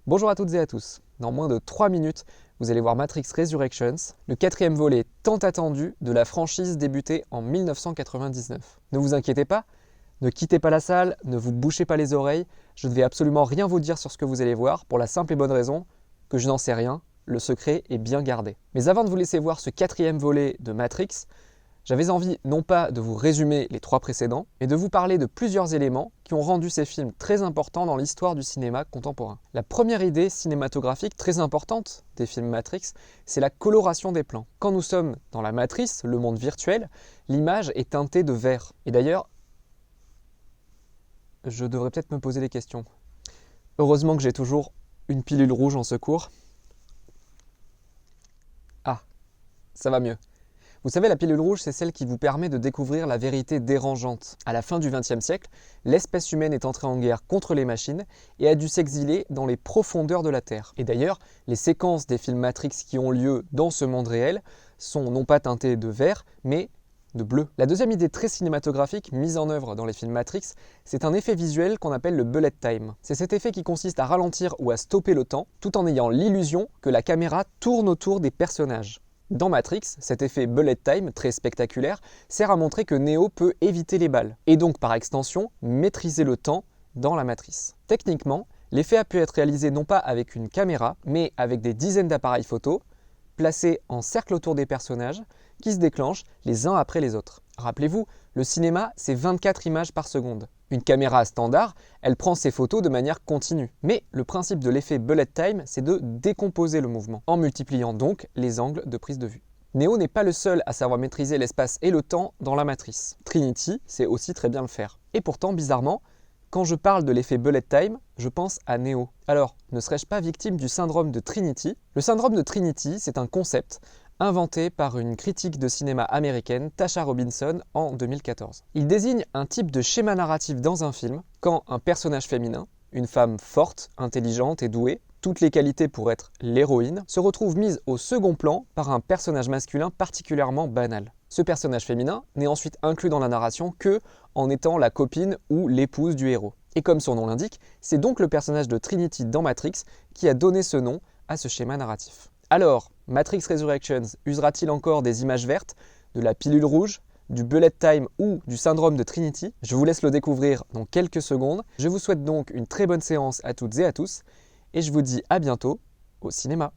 Bonjour à toutes et à tous. Dans moins de 3 minutes, vous allez voir Matrix Resurrections, le quatrième volet tant attendu de la franchise débutée en 1999. Ne vous inquiétez pas, ne quittez pas la salle, ne vous bouchez pas les oreilles, je ne vais absolument rien vous dire sur ce que vous allez voir pour la simple et bonne raison que je n'en sais rien, le secret est bien gardé. Mais avant de vous laisser voir ce quatrième volet de Matrix, j'avais envie non pas de vous résumer les 3 précédents, mais de vous parler de plusieurs éléments qui ont rendu ces films très importants dans l'histoire du cinéma contemporain. La première idée cinématographique très importante des films Matrix, c'est la coloration des plans. Quand nous sommes dans la matrice, le monde virtuel, l'image est teintée de vert. Et d'ailleurs, je devrais peut-être me poser des questions. Heureusement que j'ai toujours une pilule rouge en secours. Ah, ça va mieux. Vous savez, la pilule rouge, c'est celle qui vous permet de découvrir la vérité dérangeante. À la fin du XXe siècle, l'espèce humaine est entrée en guerre contre les machines et a dû s'exiler dans les profondeurs de la Terre. Et d'ailleurs, les séquences des films Matrix qui ont lieu dans ce monde réel sont non pas teintées de vert, mais de bleu. La deuxième idée très cinématographique mise en œuvre dans les films Matrix, c'est un effet visuel qu'on appelle le bullet time. C'est cet effet qui consiste à ralentir ou à stopper le temps, tout en ayant l'illusion que la caméra tourne autour des personnages. Dans Matrix, cet effet bullet time, très spectaculaire, sert à montrer que Neo peut éviter les balles, et donc par extension, maîtriser le temps dans la matrice. Techniquement, l'effet a pu être réalisé non pas avec une caméra, mais avec des dizaines d'appareils photo, placés en cercle autour des personnages, qui se déclenchent les uns après les autres. Rappelez-vous, le cinéma, c'est 24 images par seconde. Une caméra standard, elle prend ses photos de manière continue. Mais le principe de l'effet bullet time, c'est de décomposer le mouvement, en multipliant donc les angles de prise de vue. Neo n'est pas le seul à savoir maîtriser l'espace et le temps dans la matrice. Trinity sait aussi très bien le faire. Et pourtant, bizarrement, quand je parle de l'effet bullet time, je pense à Neo. Alors, ne serais-je pas victime du syndrome de Trinity ? Le syndrome de Trinity, c'est un concept inventé par une critique de cinéma américaine, Tasha Robinson, en 2014. Il désigne un type de schéma narratif dans un film quand un personnage féminin, une femme forte, intelligente et douée, toutes les qualités pour être l'héroïne, se retrouve mise au second plan par un personnage masculin particulièrement banal. Ce personnage féminin n'est ensuite inclus dans la narration que en étant la copine ou l'épouse du héros. Et comme son nom l'indique, c'est donc le personnage de Trinity dans Matrix qui a donné ce nom à ce schéma narratif. Alors, Matrix Resurrections usera-t-il encore des images vertes, de la pilule rouge, du bullet time ou du syndrome de Trinity? Je vous laisse le découvrir dans quelques secondes. Je vous souhaite donc une très bonne séance à toutes et à tous, et je vous dis à bientôt au cinéma.